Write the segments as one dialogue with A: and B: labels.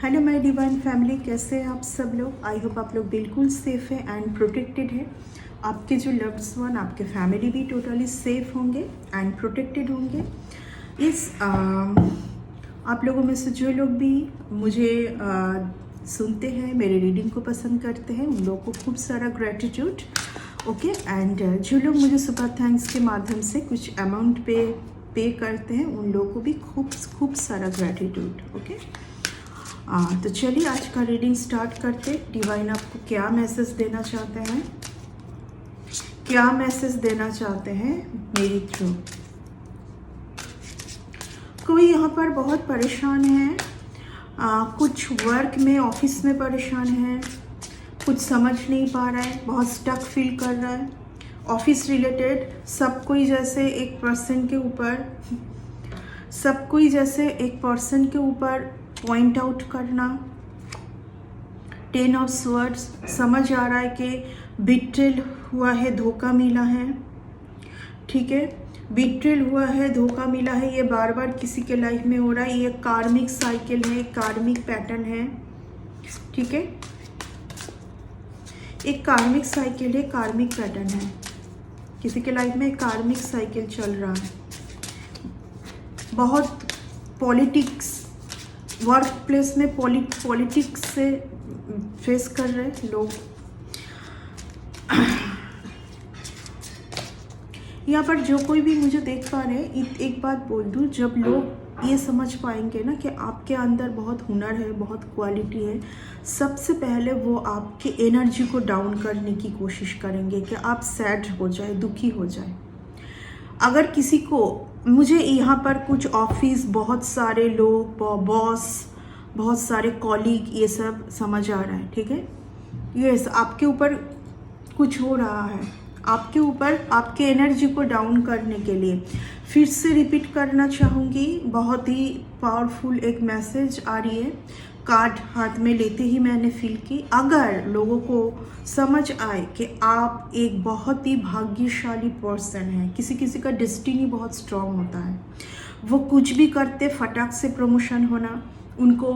A: Hello my divine family, कैसे हैं आप सब लोग। आई होप आप लोग बिल्कुल सेफ़ है एंड प्रोटेक्टेड है। आपके जो लव्ड वन, आपके फैमिली भी टोटली सेफ होंगे एंड प्रोटेक्टेड होंगे। आप लोगों में से जो लोग भी मुझे सुनते हैं, मेरे रीडिंग को पसंद करते हैं, उन लोगों को खूब सारा ग्रेटिट्यूड। ओके एंड जो लोग मुझे सुपर थैंक्स के माध्यम से कुछ अमाउंट पे करते हैं, उन लोगों को भी खूब सारा ग्रेटिट्यूड। ओके तो चलिए आज का रीडिंग स्टार्ट करते। डिवाइन आपको क्या मैसेज देना चाहते हैं, क्या मैसेज देना चाहते हैं मेरी थ्रू। कोई यहाँ पर बहुत परेशान है, कुछ वर्क में, ऑफिस में परेशान है, कुछ समझ नहीं पा रहा है, बहुत स्टक फील कर रहा है। ऑफिस रिलेटेड सब कोई जैसे एक पर्सन के ऊपर पॉइंट आउट करना। 10 ऑफ स्वर्ड्स समझ आ रहा है कि बिट्रेल हुआ है, धोखा मिला है। ठीक है, बिट्रेल हुआ है, धोखा मिला है, ये बार बार किसी के लाइफ में हो रहा है। ये कार्मिक साइकिल है, कार्मिक पैटर्न है। ठीक है, एक कार्मिक साइकिल है, कार्मिक पैटर्न है। किसी के लाइफ में कार्मिक साइकिल चल रहा है। बहुत पॉलिटिक्स, वर्क प्लेस में पॉलिटिक्स से फेस कर रहे लोग। यहाँ पर जो कोई भी मुझे देख पा रहे हैं, एक बात बोल दूँ, जब लोग ये समझ पाएंगे ना कि आपके अंदर बहुत हुनर है, बहुत क्वालिटी है, सबसे पहले वो आपके एनर्जी को डाउन करने की कोशिश करेंगे कि आप सैड हो जाए, दुखी हो जाए। अगर किसी को, मुझे यहाँ पर कुछ ऑफिस, बहुत सारे लोग, बॉस, बहुत सारे कॉलीग, ये सब समझ आ रहा है। ठीक है, यस, आपके ऊपर कुछ हो रहा है, आपके ऊपर आपके एनर्जी को डाउन करने के लिए। फिर से रिपीट करना चाहूँगी, बहुत ही पावरफुल एक मैसेज आ रही है। कार्ड हाथ में लेते ही मैंने फील की, अगर लोगों को समझ आए कि आप एक बहुत ही भाग्यशाली पर्सन हैं, किसी का डेस्टिनी बहुत स्ट्रांग होता है, वो कुछ भी करते फटाक से प्रमोशन होना, उनको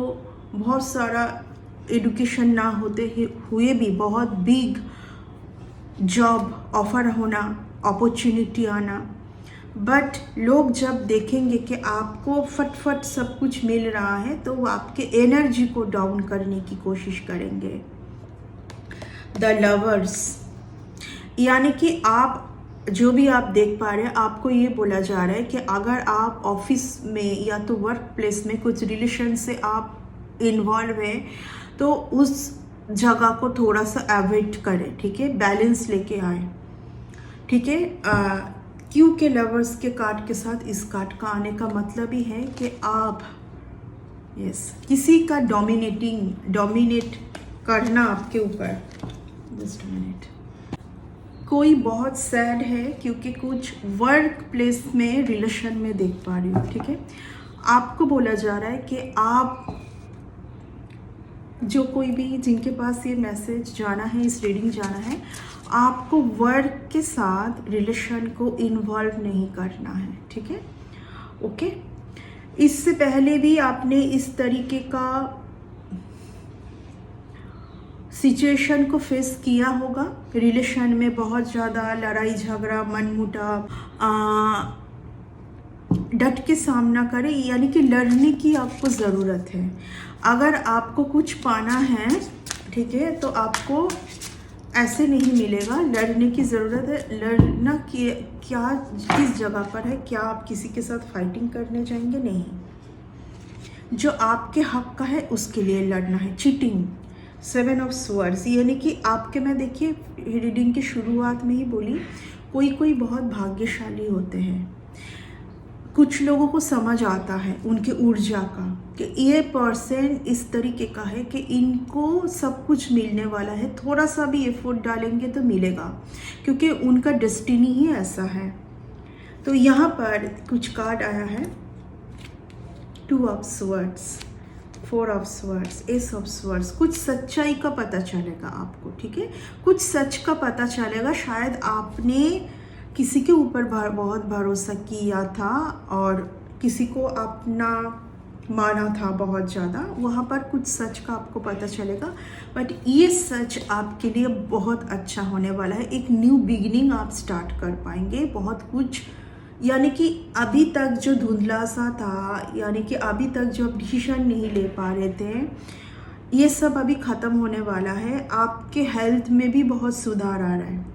A: बहुत सारा एडुकेशन ना होते हुए भी बहुत बिग जॉब ऑफर होना, अपॉर्चुनिटी आना। बट लोग जब देखेंगे कि आपको फटफट सब कुछ मिल रहा है, तो वो आपके एनर्जी को डाउन करने की कोशिश करेंगे। द लवर्स, यानी कि आप जो भी आप देख पा रहे हैं, आपको ये बोला जा रहा है कि अगर आप ऑफिस में या तो वर्क प्लेस में कुछ रिलेशन से आप इन्वॉल्व हैं, तो उस जगह को थोड़ा सा अवॉइड करें। ठीक है, बैलेंस लेके आए। ठीक है, क्यू के लवर्स के कार्ड के साथ इस कार्ड का आने का मतलब ही है कि आप किसी का डोमिनेट करना आपके ऊपर। जस्ट मिनट, कोई बहुत सैड है क्योंकि कुछ वर्क प्लेस में रिलेशन में देख पा रही हूँ। ठीक है, आपको बोला जा रहा है कि आप, जो कोई भी जिनके पास ये मैसेज जाना है, इस रीडिंग जाना है, आपको वर्क के साथ रिलेशन को इन्वॉल्व नहीं करना है। ठीक है, ओके। इससे पहले भी आपने इस तरीके का सिचुएशन को फेस किया होगा। रिलेशन में बहुत ज़्यादा लड़ाई झगड़ा, मनमुटाव, डट के सामना करें, यानी कि लड़ने की आपको ज़रूरत है। अगर आपको कुछ पाना है, ठीक है, तो आपको ऐसे नहीं मिलेगा, लड़ने की ज़रूरत है। लड़ना क्या किस जगह पर है? क्या आप किसी के साथ फाइटिंग करने जाएंगे? नहीं, जो आपके हक का है उसके लिए लड़ना है। चीटिंग, 7 ऑफ स्वर्ड्स, यानी कि आपके, मैं देखिए रीडिंग की शुरुआत में ही बोली, कोई बहुत भाग्यशाली होते हैं। कुछ लोगों को समझ आता है उनके ऊर्जा का कि ये पर्सन इस तरीके का है कि इनको सब कुछ मिलने वाला है, थोड़ा सा भी एफर्ट डालेंगे तो मिलेगा, क्योंकि उनका डेस्टिनी ही ऐसा है। तो यहाँ पर कुछ कार्ड आया है, 2 of swords, 4 of swords, S of swords. कुछ सच्चाई का पता चलेगा आपको। ठीक है, कुछ सच का पता चलेगा। शायद आपने किसी के ऊपर बहुत भरोसा किया था और किसी को अपना माना था बहुत ज़्यादा, वहाँ पर कुछ सच का आपको पता चलेगा। बट ये सच आपके लिए बहुत अच्छा होने वाला है। एक न्यू बिगिनिंग आप स्टार्ट कर पाएंगे। बहुत कुछ, यानी कि अभी तक जो धुंधला सा था, यानी कि अभी तक जो आप डिसीजन नहीं ले पा रहे थे, ये सब अभी ख़त्म होने वाला है। आपके हेल्थ में भी बहुत सुधार आ रहा है।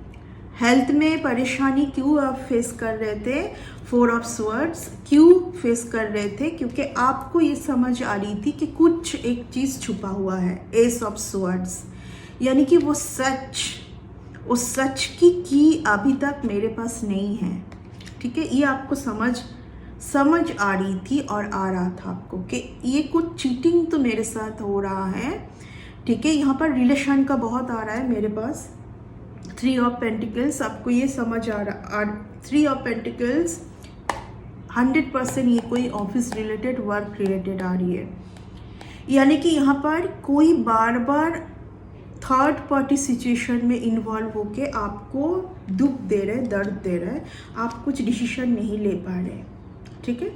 A: हेल्थ में परेशानी क्यों आप फेस कर रहे थे, 4 ऑफ स्वर्ड्स क्यों फेस कर रहे थे, क्योंकि आपको ये समझ आ रही थी कि कुछ एक चीज़ छुपा हुआ है। एस ऑफ स्वर्ड्स, यानी कि वो सच की अभी तक मेरे पास नहीं है। ठीक है, ये आपको समझ आ रही थी और आ रहा था आपको कि ये कुछ चीटिंग तो मेरे साथ हो रहा है। ठीक है, यहाँ पर रिलेशन का बहुत आ रहा है मेरे पास। 3 ऑफ पेंटिकल्स, आपको ये समझ आ रहा, 3 ऑफ पेंटिकल्स 100% ये कोई ऑफिस रिलेटेड, वर्क रिलेटेड आ रही है। यानी कि यहाँ पर कोई बार बार थर्ड पार्टी सिचुएशन में इन्वॉल्व होके आपको दुख दे रहे, दर्द दे रहे, आप कुछ डिसीजन नहीं ले पा रहे। ठीक है,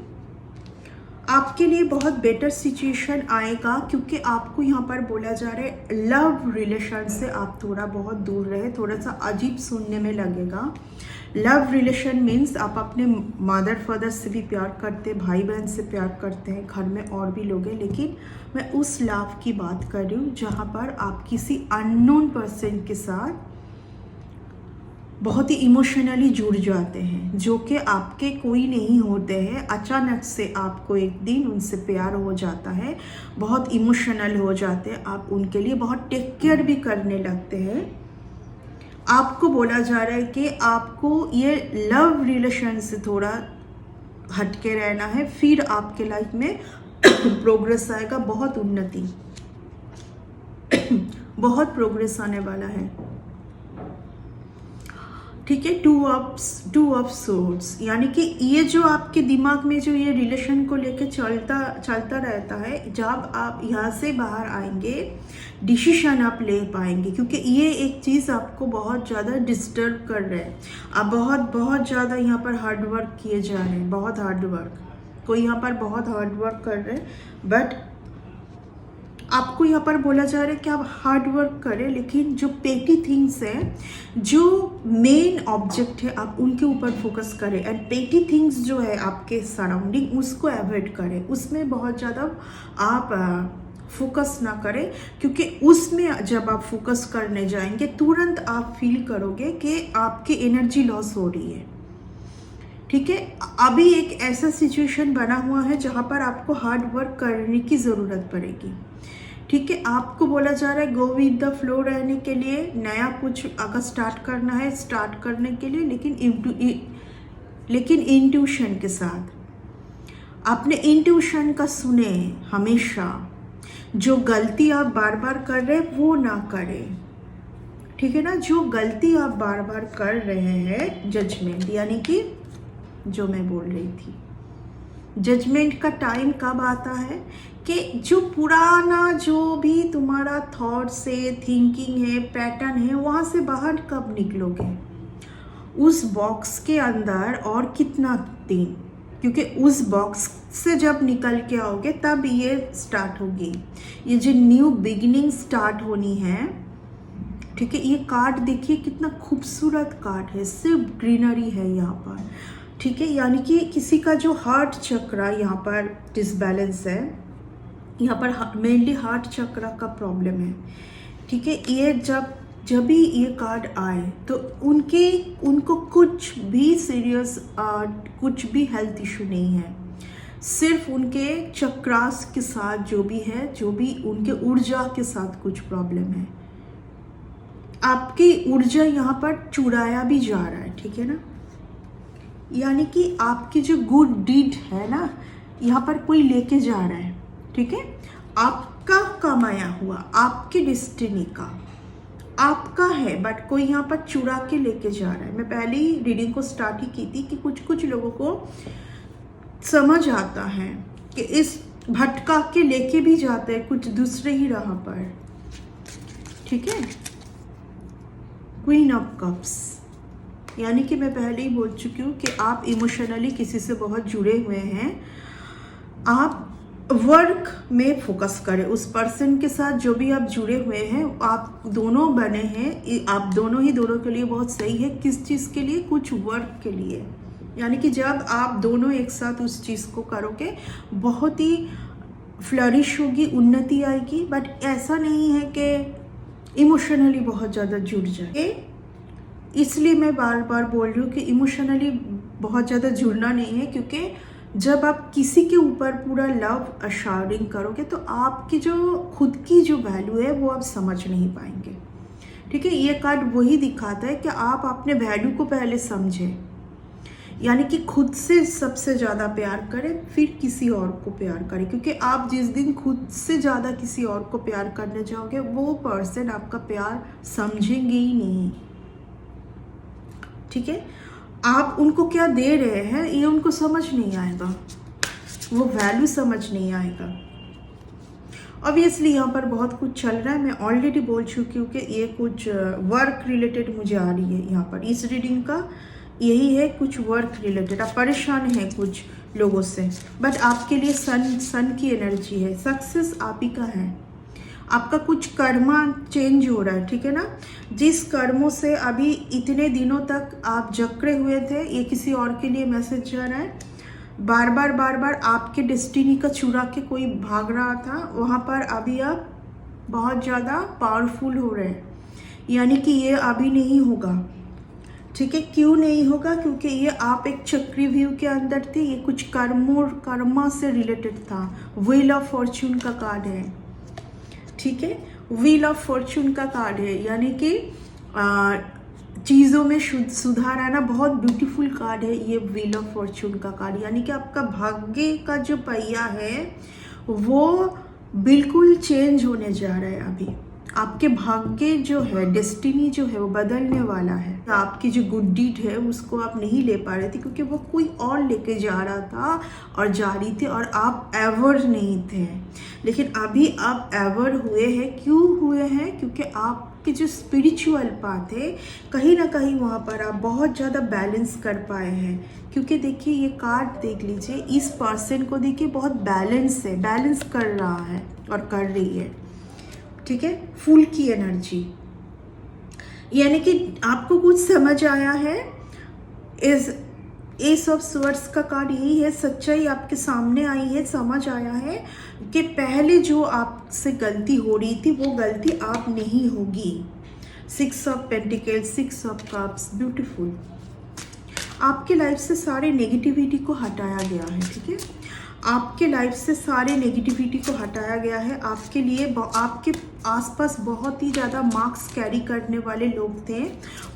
A: आपके लिए बहुत बेटर सिचुएशन आएगा, क्योंकि आपको यहाँ पर बोला जा रहा है लव रिलेशन से आप थोड़ा बहुत दूर रहे। थोड़ा सा अजीब सुनने में लगेगा। लव रिलेशन मीन्स आप अपने मदर फादर से भी प्यार करते, भाई बहन से प्यार करते हैं, घर में और भी लोग हैं, लेकिन मैं उस लव की बात कर रही हूँ जहाँ पर आप किसी अननोन पर्सन के साथ बहुत ही इमोशनली जुड़ जाते हैं, जो कि आपके कोई नहीं होते हैं। अचानक से आपको एक दिन उनसे प्यार हो जाता है, बहुत इमोशनल हो जाते हैं, आप उनके लिए बहुत टेक केयर भी करने लगते हैं। आपको बोला जा रहा है कि आपको ये लव रिलेशन से थोड़ा हटके रहना है, फिर आपके लाइफ में प्रोग्रेस आएगा, बहुत उन्नति, बहुत प्रोग्रेस आने वाला है। ठीक है, 2 ऑफ सोर्ड्स, यानी कि ये जो आपके दिमाग में जो ये रिलेशन को लेके चलता रहता है, जब आप यहाँ से बाहर आएंगे डिसीजन आप ले पाएंगे, क्योंकि ये एक चीज़ आपको बहुत ज़्यादा डिस्टर्ब कर रहा है। आप बहुत ज़्यादा यहाँ पर हार्ड वर्क किए जा रहे हैं, बहुत हार्ड वर्क, कोई यहाँ पर बहुत हार्ड वर्क कर रहे हैं, बट आपको यहाँ पर बोला जा रहा है कि आप हार्ड वर्क करें, लेकिन जो पेटी थिंग्स है, जो मेन ऑब्जेक्ट है, आप उनके ऊपर फोकस करें। एंड पेटी थिंग्स जो है आपके सराउंडिंग, उसको अवॉइड करें, उसमें बहुत ज़्यादा आप फोकस ना करें, क्योंकि उसमें जब आप फोकस करने जाएंगे तुरंत आप फील करोगे कि आपकी एनर्जी लॉस हो रही है। ठीक है, अभी एक ऐसा सिचुएशन बना हुआ है जहाँ पर आपको हार्ड वर्क करने की ज़रूरत पड़ेगी। ठीक है, आपको बोला जा रहा है गो विद द फ्लो रहने के लिए, नया कुछ अगर स्टार्ट करना है, स्टार्ट करने के लिए, लेकिन इंट्यूशन के साथ। अपने इंट्यूशन का सुने हमेशा। जो गलती आप बार बार कर रहे हैं वो ना करें। ठीक है ना, जो गलती आप बार बार कर रहे हैं, जजमेंट, यानी कि जो मैं बोल रही थी, जजमेंट का टाइम कब आता है कि जो पुराना जो भी तुम्हारा थॉट्स है, थिंकिंग है, पैटर्न है, वहाँ से बाहर कब निकलोगे, उस बॉक्स के अंदर और कितना दिन, क्योंकि उस बॉक्स से जब निकल के आओगे तब ये स्टार्ट होगी, ये जो न्यू बिगिनिंग स्टार्ट होनी है। ठीक है, ये कार्ड देखिए कितना खूबसूरत कार्ड है, सिर्फ ग्रीनरी है यहाँ पर। ठीक है, यानी कि किसी का जो हार्ट चक्र यहाँ पर डिसबैलेंस है, यहाँ पर मेनली हार्ट चक्र का प्रॉब्लम है। ठीक है, ये जब भी ये कार्ड आए तो उनको कुछ भी सीरियस कुछ भी हेल्थ इशू नहीं है, सिर्फ उनके चक्रास के साथ जो भी उनके ऊर्जा के साथ कुछ प्रॉब्लम है। आपकी ऊर्जा यहाँ पर चुराया भी जा रहा है। ठीक है ना, यानी कि आपकी जो गुड डीड है ना, यहाँ पर कोई लेके जा रहा है। ठीक है, आपका कमाया हुआ, आपकी डेस्टिनी का आपका है, बट कोई यहाँ पर चुरा के लेके जा रहा है। मैं पहले ही रीडिंग को स्टार्ट ही की थी कि कुछ लोगों को समझ आता है कि इस भटका के लेके भी जाते हैं कुछ दूसरे ही राह पर। ठीक है, क्वीन ऑफ कप्स, यानी कि मैं पहले ही बोल चुकी हूँ कि आप इमोशनली किसी से बहुत जुड़े हुए हैं। आप वर्क में फोकस करें। उस पर्सन के साथ जो भी आप जुड़े हुए हैं, आप दोनों बने हैं, आप दोनों ही दोनों के लिए बहुत सही है। किस चीज़ के लिए? कुछ वर्क के लिए। यानी कि जब आप दोनों एक साथ उस चीज़ को करोगे, बहुत ही फ्लरिश होगी, उन्नति आएगी। बट ऐसा नहीं है कि इमोशनली बहुत ज़्यादा जुड़ जाए। इसलिए मैं बार बार बोल रही हूँ कि इमोशनली बहुत ज़्यादा जुड़ना नहीं है, क्योंकि जब आप किसी के ऊपर पूरा लव अशावरिंग करोगे तो आपकी जो खुद की जो वैल्यू है वो आप समझ नहीं पाएंगे। ठीक है, ये कार्ड वही दिखाता है कि आप अपने वैल्यू को पहले समझें, यानी कि खुद से सबसे ज़्यादा प्यार करें, फिर किसी और को प्यार करें। क्योंकि आप जिस दिन खुद से ज़्यादा किसी और को प्यार करने जाओगे, वो पर्सन आपका प्यार समझेंगे ही नहीं। ठीक है, आप उनको क्या दे रहे हैं ये उनको समझ नहीं आएगा, वो वैल्यू समझ नहीं आएगा। ऑब्वियसली यहाँ पर बहुत कुछ चल रहा है, मैं ऑलरेडी बोल चुकी हूँ कि ये कुछ वर्क रिलेटेड मुझे आ रही है। यहाँ पर इस रीडिंग का यही है, कुछ वर्क रिलेटेड। आप परेशान हैं कुछ लोगों से, बट आपके लिए सन की एनर्जी है, सक्सेस आप ही का है। आपका कुछ कर्मा चेंज हो रहा है। ठीक है ना, जिस कर्मों से अभी इतने दिनों तक आप जकड़े हुए थे, ये किसी और के लिए मैसेज जा रहा है। बार बार आपके डेस्टिनी का चुरा के कोई भाग रहा था, वहाँ पर अभी आप बहुत ज़्यादा पावरफुल हो रहे हैं। यानी कि ये अभी नहीं होगा। ठीक है, क्यों नहीं होगा? क्योंकि ये आप एक चक्रव्यूह के अंदर थे, ये कुछ कर्मा से रिलेटेड था। व्हील ऑफ फॉर्च्यून का कार्ड है। ठीक है, व्हील ऑफ फॉर्च्यून का कार्ड है, यानी कि चीज़ों में सुधार आना। बहुत ब्यूटीफुल कार्ड है ये व्हील ऑफ फॉर्च्यून का कार्ड। यानी कि आपका भाग्य का जो पहिया है वो बिल्कुल चेंज होने जा रहा है। अभी आपके भाग्य जो है, डेस्टिनी जो है, वो बदलने वाला है। आपकी जो गुड डीड है उसको आप नहीं ले पा रहे थे, क्योंकि वो कोई और लेके जा रहा था और जा रही थी, और आप एवर नहीं थे। लेकिन अभी आप एवर हुए हैं। क्यों हुए हैं? क्योंकि आपके जो स्पिरिचुअल पाथ है, कहीं ना कहीं वहाँ पर आप बहुत ज़्यादा बैलेंस कर पाए हैं। क्योंकि देखिए, ये कार्ड देख लीजिए, इस पर्सन को देखिए, बहुत बैलेंस है, बैलेंस कर रहा है और कर रही है। ठीक है, फुल की एनर्जी, यानी कि आपको कुछ समझ आया है। एस ऑफ स्वर्ड्स का कार्ड यही है, सच्चाई आपके सामने आई है, समझ आया है कि पहले जो आपसे गलती हो रही थी वो गलती आप नहीं होगी। 6 of pentacles, 6 of cups, beautiful. आपके लाइफ से सारे नेगेटिविटी को हटाया गया है। ठीक है, आपके लाइफ से सारे नेगेटिविटी को हटाया गया है। आपके लिए, आपके आसपास बहुत ही ज़्यादा मार्क्स कैरी करने वाले लोग थे,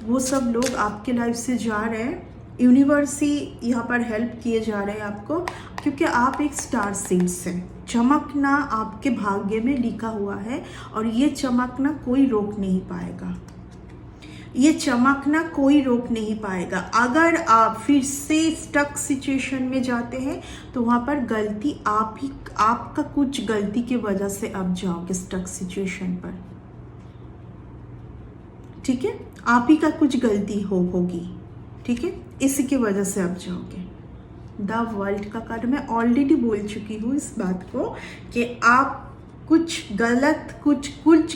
A: वो सब लोग आपके लाइफ से जा रहे हैं। यूनिवर्स ही यहाँ पर हेल्प किए जा रहे हैं आपको, क्योंकि आप एक स्टार सीड्स हैं। चमकना आपके भाग्य में लिखा हुआ है, और ये चमकना कोई रोक नहीं पाएगा। ये चमकना कोई रोक नहीं पाएगा। अगर आप फिर से स्टक सिचुएशन में जाते हैं तो वहाँ पर गलती आपका कुछ गलती की वजह से आप जाओगे स्टक सिचुएशन पर। ठीक है, आप ही का कुछ गलती होगी। ठीक है, इसी की वजह से आप जाओगे। द वर्ल्ड का कार्ड, मैं ऑलरेडी बोल चुकी हूँ इस बात को कि आप कुछ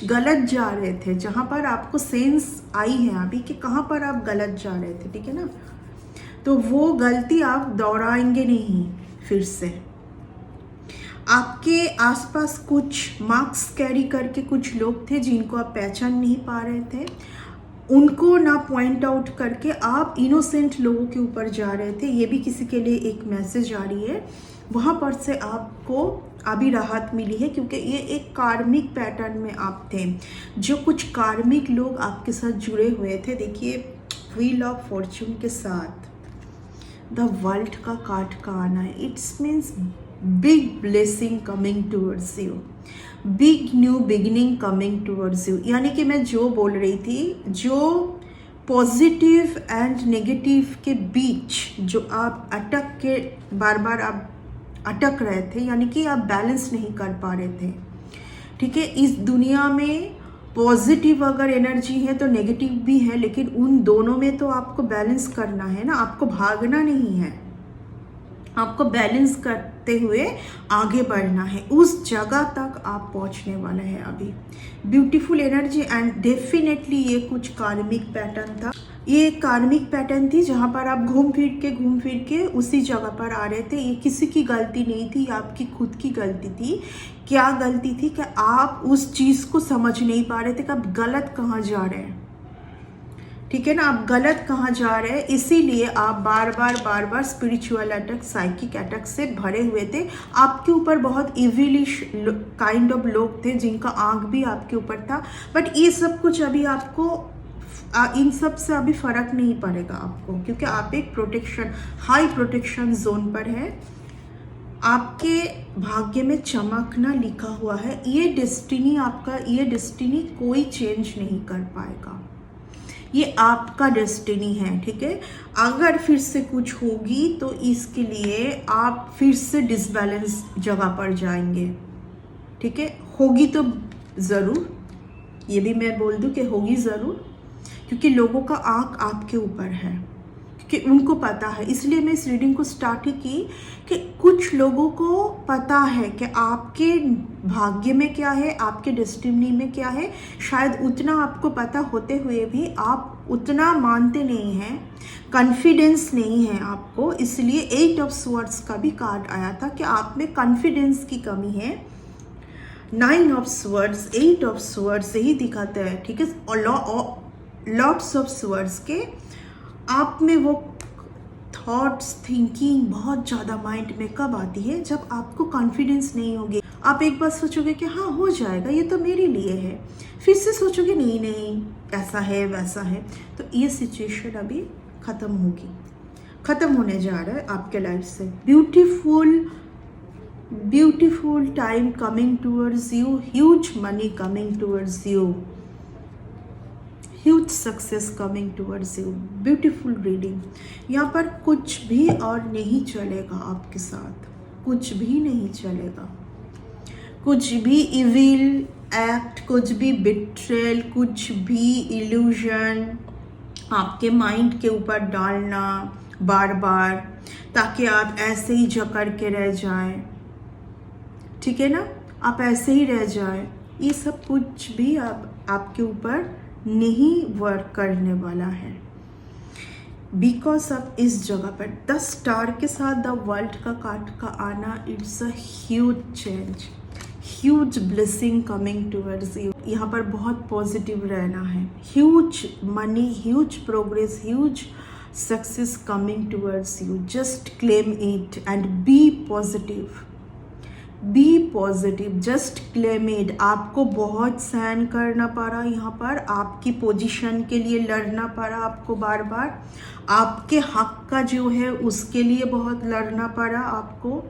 A: गलत जा रहे थे, जहाँ पर आपको सेंस आई है अभी कि कहाँ पर आप गलत जा रहे थे। ठीक है ना, तो वो गलती आप दोहराएंगे नहीं फिर से। आपके आसपास कुछ मार्क्स कैरी करके कुछ लोग थे जिनको आप पहचान नहीं पा रहे थे, उनको ना पॉइंट आउट करके आप इनोसेंट लोगों के ऊपर जा रहे थे। ये भी किसी के लिए एक मैसेज आ रही है, वहाँ पर से आपको अभी राहत मिली है, क्योंकि ये एक कार्मिक पैटर्न में आप थे। जो कुछ कार्मिक लोग आपके साथ जुड़े हुए थे, देखिए व्हील ऑफ फॉर्च्यून के साथ द वर्ल्ड का कार्ड का आना है। It's means big blessing coming towards you, big new beginning coming towards you. यानी कि मैं जो बोल रही थी, जो पॉजिटिव एंड नेगेटिव के बीच जो आप अटक के बार आप अटक रहे थे, यानी कि आप बैलेंस नहीं कर पा रहे थे। ठीक है, इस दुनिया में पॉजिटिव अगर एनर्जी है तो नेगेटिव भी है, लेकिन उन दोनों में तो आपको बैलेंस करना है ना, आपको भागना नहीं है, आपको बैलेंस रखते हुए आगे बढ़ना है, उस जगह तक आप पहुंचने वाले हैं अभी। ब्यूटीफुल एनर्जी एंड डेफिनेटली ये कुछ कार्मिक पैटर्न था, ये एक कार्मिक पैटर्न थी जहाँ पर आप घूम फिर के उसी जगह पर आ रहे थे। ये किसी की गलती नहीं थी, ये आपकी खुद की गलती थी। क्या गलती थी कि आप उस चीज़ को समझ नहीं पा रहे थे कि आप गलत कहाँ जा रहे हैं, ठीक है ना, आप गलत कहाँ जा रहे हैं। इसीलिए आप बार बार स्पिरिचुअल अटैक, साइकिक अटैक से भरे हुए थे। आपके ऊपर बहुत इविलिश काइंड ऑफ लोग थे जिनका आंख भी आपके ऊपर था। बट ये सब कुछ अभी आपको इन सब से अभी फर्क नहीं पड़ेगा आपको, क्योंकि आप एक प्रोटेक्शन, हाई प्रोटेक्शन जोन पर है। आपके भाग्य में चमकना लिखा हुआ है। ये डेस्टिनी आपका, ये डेस्टिनी कोई चेंज नहीं कर पाएगा, ये आपका डेस्टिनी है, ठीक है। अगर फिर से कुछ होगी तो इसके लिए आप फिर से डिसबैलेंस जगह पर जाएंगे, ठीक है। होगी तो ज़रूर, ये भी मैं बोल दूं कि होगी ज़रूर, क्योंकि लोगों का आंख आपके ऊपर है, क्योंकि उनको पता है। इसलिए मैं इस रीडिंग को स्टार्ट ही की कि कुछ लोगों को पता है कि आपके भाग्य में क्या है, आपके डेस्टिनी में क्या है। शायद उतना आपको पता होते हुए भी आप उतना मानते नहीं हैं, कॉन्फिडेंस नहीं है आपको। इसलिए 8 ऑफ स्वॉर्ड्स का भी कार्ड आया था कि आप में कॉन्फिडेंस की कमी है। 9 ऑफ स्वॉर्ड्स, 8 ऑफ स्वॉर्ड्स यही दिखाता है, ठीक है। और लॉट्स ऑफ स्वॉर्ड्स के आप में वो थॉट्स, थिंकिंग बहुत ज़्यादा माइंड में कब आती है, जब आपको कॉन्फिडेंस नहीं होगी। आप एक बार सोचोगे कि हाँ हो जाएगा, ये तो मेरे लिए है, फिर से सोचोगे नहीं ऐसा है वैसा है। तो ये सिचुएशन अभी ख़त्म होगी, ख़त्म होने जा रहा है आपके लाइफ से। Beautiful time coming towards you, huge money coming towards you, huge success coming towards you. Beautiful reading. यहाँ पर कुछ भी और नहीं चलेगा आपके साथ, कुछ भी नहीं चलेगा। कुछ भी इविल एक्ट, कुछ भी बिट्रेल, कुछ भी इल्यूजन आपके माइंड के ऊपर डालना बार बार, ताकि आप ऐसे ही जकड़ के रह जाएं, ठीक है ना, आप ऐसे ही रह जाएं। ये सब कुछ भी आपके ऊपर नहीं वर्क करने वाला है, बिकॉज ऑफ इस जगह पर 10 स्टार के साथ द वर्ल्ड का कार्ड का आना, it's a huge change, huge blessing coming towards you. यहाँ पर बहुत पॉजिटिव रहना है। Huge money, huge progress, huge success coming towards you. Just claim it and be positive, be positive, just claim it. आपको बहुत सहन करना पड़ा यहाँ पर, आपकी पोजीशन के लिए लड़ना पड़ा आपको बार बार, आपके हक का जो है उसके लिए बहुत लड़ना पड़ा आपको।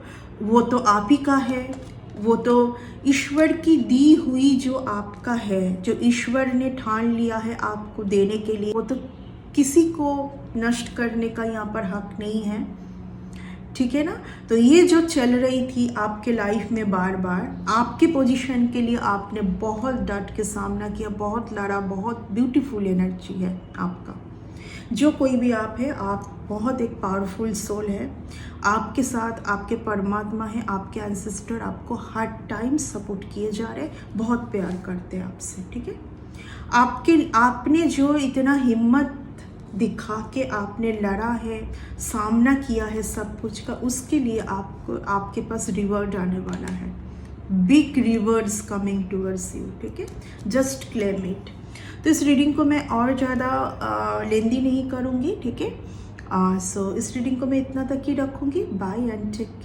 A: वो तो आप ही का है, वो तो ईश्वर की दी हुई जो आपका है, जो ईश्वर ने ठान लिया है आपको देने के लिए, वो तो किसी को नष्ट करने का यहाँ पर हक नहीं है, ठीक है ना। तो ये जो चल रही थी आपके लाइफ में बार बार, आपके पोजीशन के लिए आपने बहुत डट के सामना किया, बहुत लड़ा, बहुत ब्यूटीफुल एनर्जी है आपका। जो कोई भी आप है, आप बहुत एक पावरफुल सोल है। आपके साथ आपके परमात्मा है, आपके एंसेस्टर आपको हर टाइम सपोर्ट किए जा रहे, बहुत प्यार करते हैं आपसे, ठीक है। आपने जो इतना हिम्मत दिखा के आपने लड़ा है, सामना किया है सब कुछ का, उसके लिए आपको आपके पास रिवॉर्ड आने वाला है। Big rewards coming towards you, ठीक है। Just claim it. तो इस रीडिंग को मैं और ज़्यादा लेंदी नहीं करूँगी, ठीक है। सो इस रीडिंग को मैं इतना तक ही रखूँगी। Bye and take care.